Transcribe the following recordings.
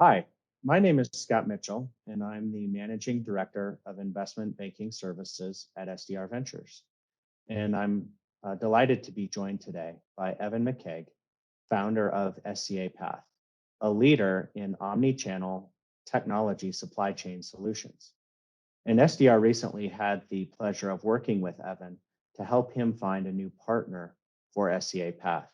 Hi, my name is Scott Mitchell, and I'm the Managing Director of Investment Banking Services at SDR Ventures. And I'm delighted to be joined today by Evan McCaig, founder of SCApath, a leader in omni-channel technology supply chain solutions. And SDR recently had the pleasure of working with Evan to help him find a new partner for SCApath.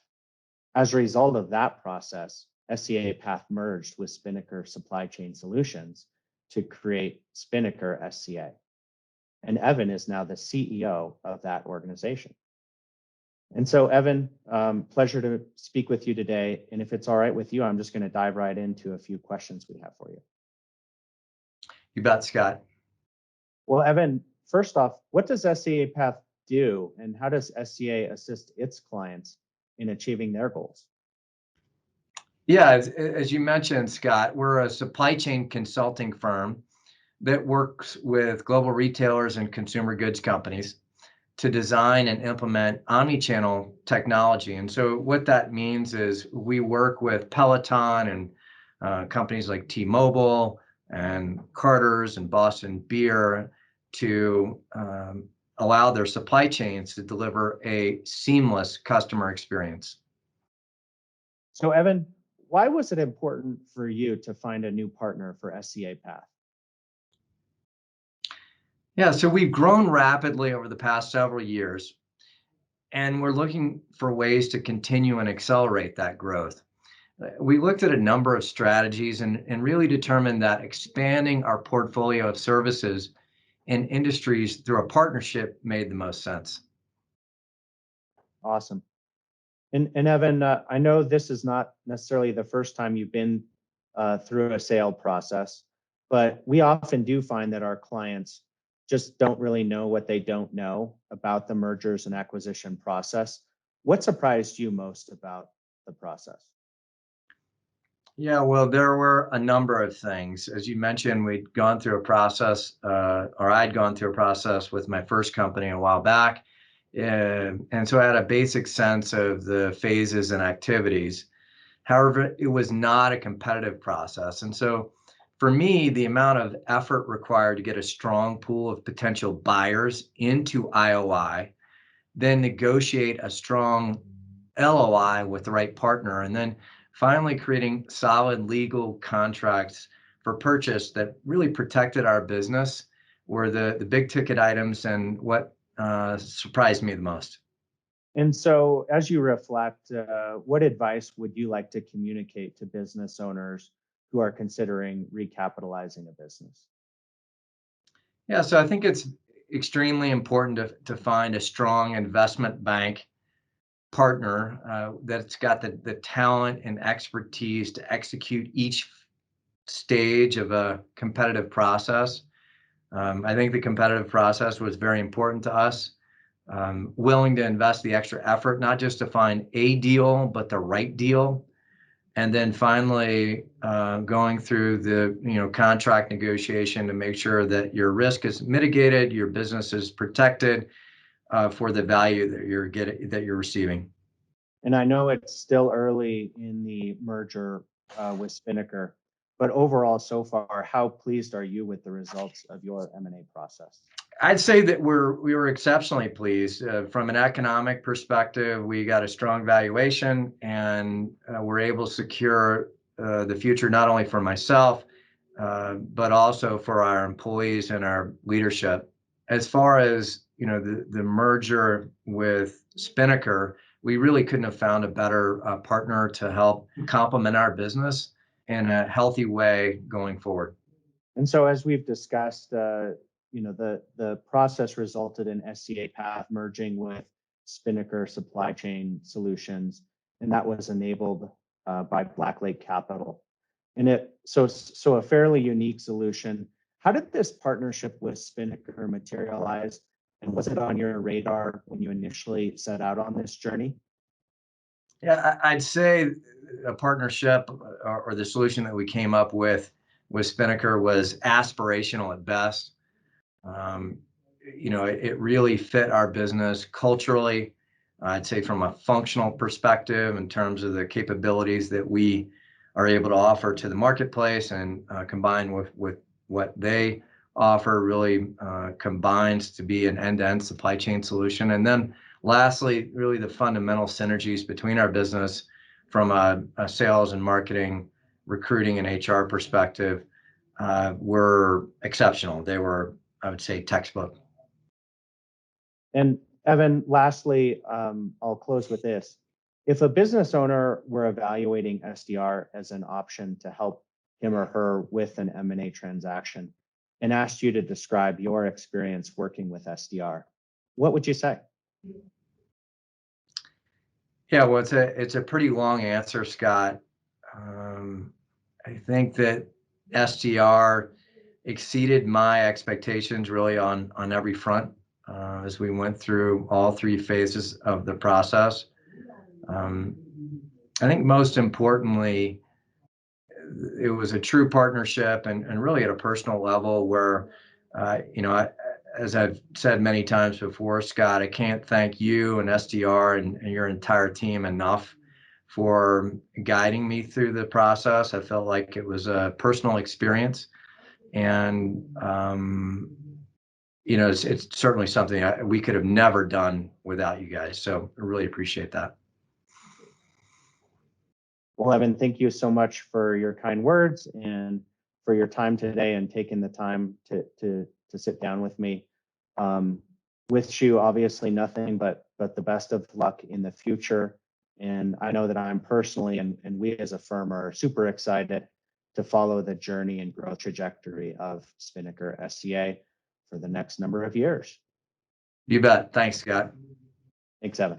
As a result of that process, SCApath merged with Spinnaker Supply Chain Solutions to create Spinnaker SCA. And Evan is now the CEO of that organization. And so, Evan, pleasure to speak with you today. And if it's all right with you, I'm just going to dive right into a few questions we have for you. You bet, Scott. Well, Evan, first off, what does SCApath do, and how does SCA assist its clients in achieving their goals? Yeah, as you mentioned, Scott, we're a supply chain consulting firm that works with global retailers and consumer goods companies to design and implement omni-channel technology. And so what that means is we work with Peloton and companies like T-Mobile and Carter's and Boston Beer to allow their supply chains to deliver a seamless customer experience. So, Evan, why was it important for you to find a new partner for SCApath? Yeah, so we've grown rapidly over the past several years, and we're looking for ways to continue and accelerate that growth. We looked at a number of strategies and really determined that expanding our portfolio of services and industries through a partnership made the most sense. Awesome. And Evan, I know this is not necessarily the first time you've been through a sale process, but we often do find that our clients just don't really know what they don't know about the mergers and acquisition process. What surprised you most about the process? Yeah, well, there were a number of things. As you mentioned, we'd gone through a process, or I'd gone through a process with my first company a while back. And so I had a basic sense of the phases and activities. However, it was not a competitive process. And so for me, the amount of effort required to get a strong pool of potential buyers into IOI, then negotiate a strong LOI with the right partner, and then finally creating solid legal contracts for purchase that really protected our business were the big ticket items and what surprised me the most. And so, as you reflect, what advice would you like to communicate to business owners who are considering recapitalizing a business? Yeah, so I think it's extremely important to find a strong investment bank partner that's got the talent and expertise to execute each stage of a competitive process. I think the competitive process was very important to us. Willing to invest the extra effort, not just to find a deal, but the right deal. And then finally, going through the contract negotiation to make sure that your risk is mitigated, your business is protected for the value that you're receiving. And I know it's still early in the merger with Spinnaker, but overall, so far, how pleased are you with the results of your M&A process? I'd say that we were exceptionally pleased. From an economic perspective, we got a strong valuation, and we're able to secure the future not only for myself, but also for our employees and our leadership. As far as the merger with Spinnaker, we really couldn't have found a better partner to help complement our business in a healthy way going forward. And so, as we've discussed, the process resulted in SCApath merging with Spinnaker Supply Chain Solutions, and that was enabled by Black Lake Capital. And so a fairly unique solution. How did this partnership with Spinnaker materialize? And was it on your radar when you initially set out on this journey? Yeah, I'd say a partnership or the solution that we came up with Spinnaker was aspirational at best. It really fit our business culturally. I'd say from a functional perspective in terms of the capabilities that we are able to offer to the marketplace, and combined with what they offer really combines to be an end-to-end supply chain solution. And then lastly, really the fundamental synergies between our business from a sales and marketing, recruiting and HR perspective were exceptional. They were, I would say, textbook. And Evan, lastly, I'll close with this. If a business owner were evaluating SDR as an option to help him or her with an M&A transaction and asked you to describe your experience working with SDR, what would you say? Yeah, well, it's a pretty long answer, Scott. I think that SDR exceeded my expectations really on every front as we went through all three phases of the process. I think most importantly, it was a true partnership and really at a personal level where, as I've said many times before, Scott, I can't thank you and SDR and your entire team enough for guiding me through the process. I felt like it was a personal experience, and it's certainly something we could have never done without you guys. So I really appreciate that. Well, Evan, thank you so much for your kind words and for your time today and taking the time to sit down with me. Wish you obviously nothing but the best of luck in the future. And I know that I'm personally and we as a firm are super excited to follow the journey and growth trajectory of Spinnaker SCA for the next number of years. You bet. Thanks, Scott. Thanks, Evan.